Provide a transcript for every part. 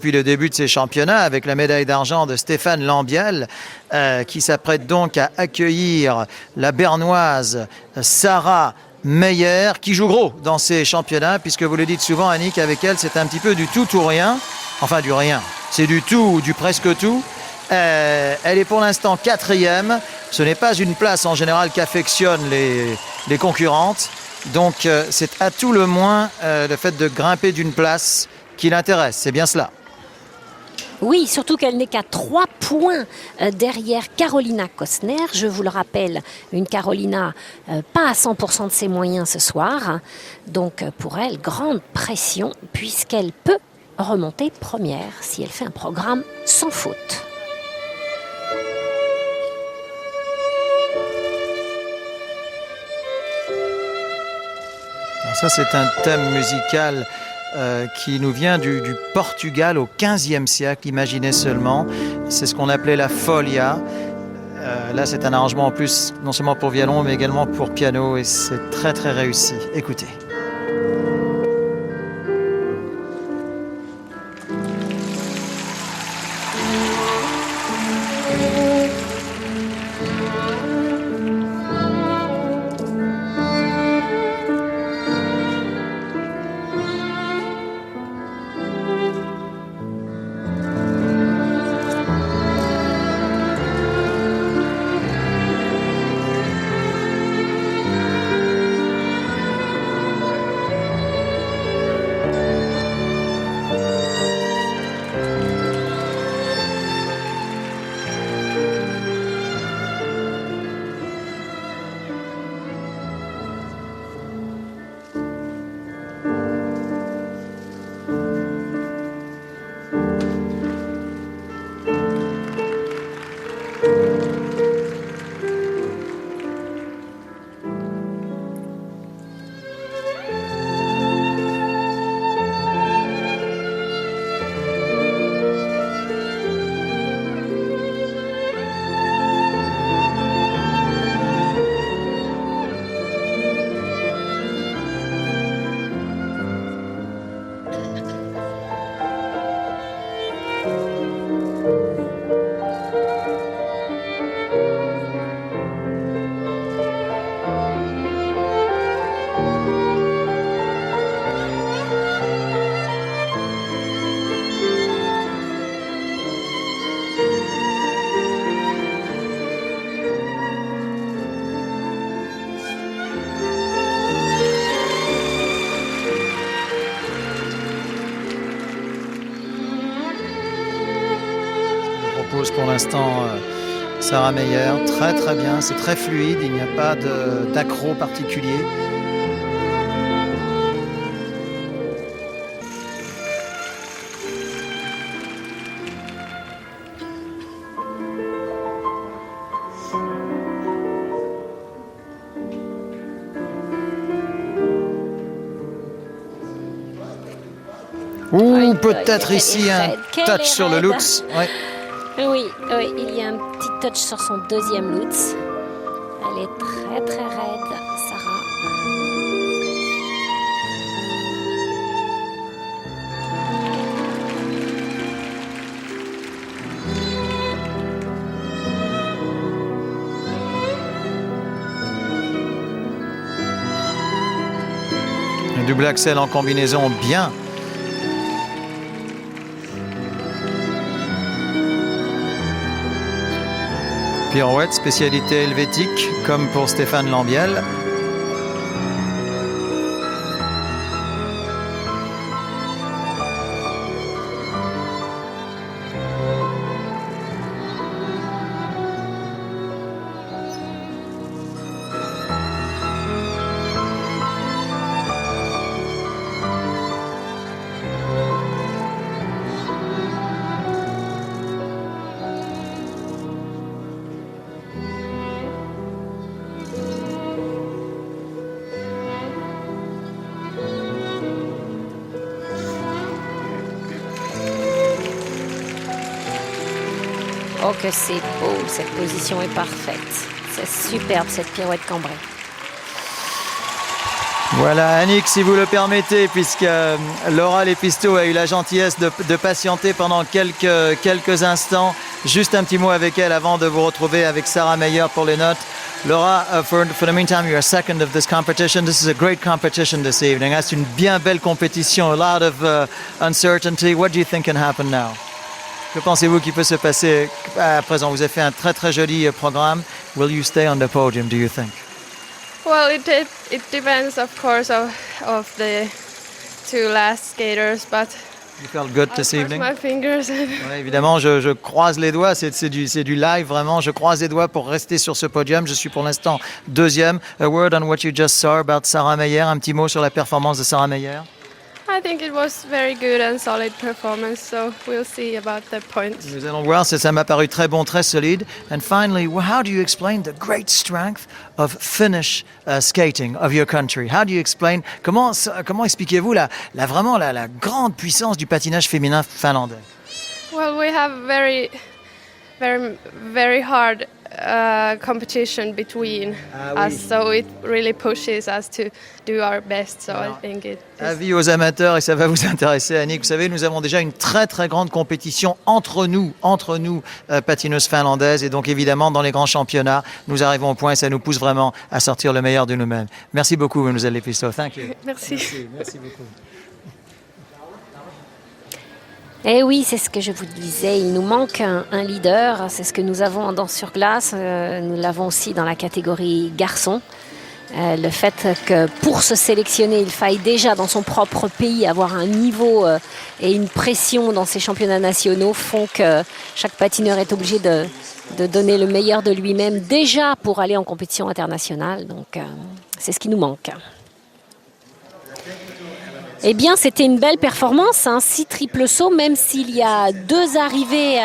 depuis le début de ces championnats avec la médaille d'argent de Stéphane Lambiel qui s'apprête donc à accueillir la Bernoise Sarah Meyer qui joue gros dans ces championnats puisque vous le dites souvent Annick, avec elle c'est un petit peu du tout ou rien, enfin du rien, c'est du tout ou du presque tout. Elle est pour l'instant 4e, ce n'est pas une place en général qu'affectionnent les concurrentes, donc c'est à tout le moins le fait de grimper d'une place qui l'intéresse, c'est bien cela. Oui, surtout qu'elle n'est qu'à 3 points derrière Carolina Kostner. Je vous le rappelle, une Carolina pas à 100% de ses moyens ce soir. Donc pour elle, grande pression puisqu'elle peut remonter première si elle fait un programme sans faute. Alors ça, c'est un thème musical qui nous vient du Portugal au XVe siècle, imaginez seulement. C'est ce qu'on appelait la folia. Là, c'est un arrangement en plus, non seulement pour violon, mais également pour piano, et c'est très très réussi. Écoutez. Pour l'instant Sarah Meyer, très très bien, c'est très fluide, il n'y a pas d'accro particulier. Ou peut-être ici un touch sur le Lutz. Ouais. Oui, il y a un petit touch sur son deuxième Lutz. Elle est très très raide, Sarah. Un double axel en combinaison bien. Pirouette, spécialité helvétique, comme pour Stéphane Lambiel. Oh que c'est beau, cette position est parfaite. C'est superbe cette pirouette cambrée. Voilà, Annick, si vous le permettez, puisque Laura Lepisto a eu la gentillesse de patienter pendant quelques instants. Juste un petit mot avec elle avant de vous retrouver avec Sarah Meyer pour les notes. Laura, for the meantime, you are second of this competition. This is a great competition this evening. C'est une bien belle compétition. A lot of uncertainty. What do you think can happen now? Que pensez-vous qui peut se passer à présent? Vous avez fait un très très joli programme. Will you stay on the podium, do you think? Well, it depends, of course, of the two last skaters, but You felt good I'll this cross evening? my fingers. Ouais, évidemment, je croise les doigts, c'est du live vraiment, je croise les doigts pour rester sur ce podium. Je suis pour l'instant deuxième. A word on what you just saw about Sarah Meyer, un petit mot sur la performance de Sarah Meyer. I think it was very good and solid performance, so we'll see about the points. Nous allons voir, ça m'a paru très bon, très solide. And finally, how do you explain the great strength of Finnish skating of your country? How do you explain, comment expliquez-vous vraiment la grande puissance du patinage féminin finlandais? Well, we have very, very, very hard competition between us, so it really pushes us to do our best. So I think it is. Avis aux amateurs, et ça va vous intéresser, Annick. Vous savez, nous avons déjà une très très grande compétition entre nous patineuses finlandaises, et donc évidemment dans les grands championnats, nous arrivons au point et ça nous pousse vraiment à sortir le meilleur de nous-mêmes. Merci beaucoup, Mademoiselle Lepisto. Thank you. Merci. Merci beaucoup. Eh oui, c'est ce que je vous disais, il nous manque un leader, c'est ce que nous avons en danse sur glace, nous l'avons aussi dans la catégorie garçon. Le fait que pour se sélectionner, il faille déjà dans son propre pays avoir un niveau et une pression dans ses championnats nationaux font que chaque patineur est obligé de donner le meilleur de lui-même déjà pour aller en compétition internationale. Donc c'est ce qui nous manque. Eh bien, c'était une belle performance, 6 triples sauts, même s'il y a 2 arrivées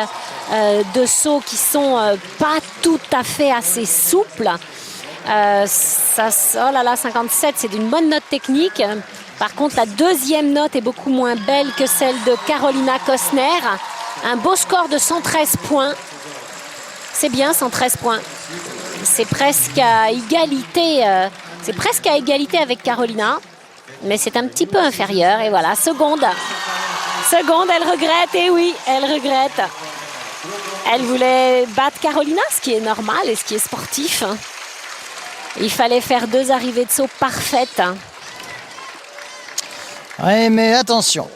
de sauts qui sont pas tout à fait assez souples. Oh là là, 57, c'est d'une bonne note technique. Par contre, la deuxième note est beaucoup moins belle que celle de Karolina Kostner. Un beau score de 113 points. C'est bien, 113 points. C'est presque à égalité. C'est presque à égalité avec Karolina. Mais c'est un petit peu inférieur. Et voilà, seconde, elle regrette. Et oui, elle regrette. Elle voulait battre Karolina, ce qui est normal et ce qui est sportif. Il fallait faire 2 arrivées de saut parfaites. Oui, mais attention,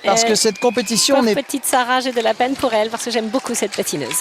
parce que cette compétition n'est... Petite Sarah, j'ai de la peine pour elle parce que j'aime beaucoup cette patineuse.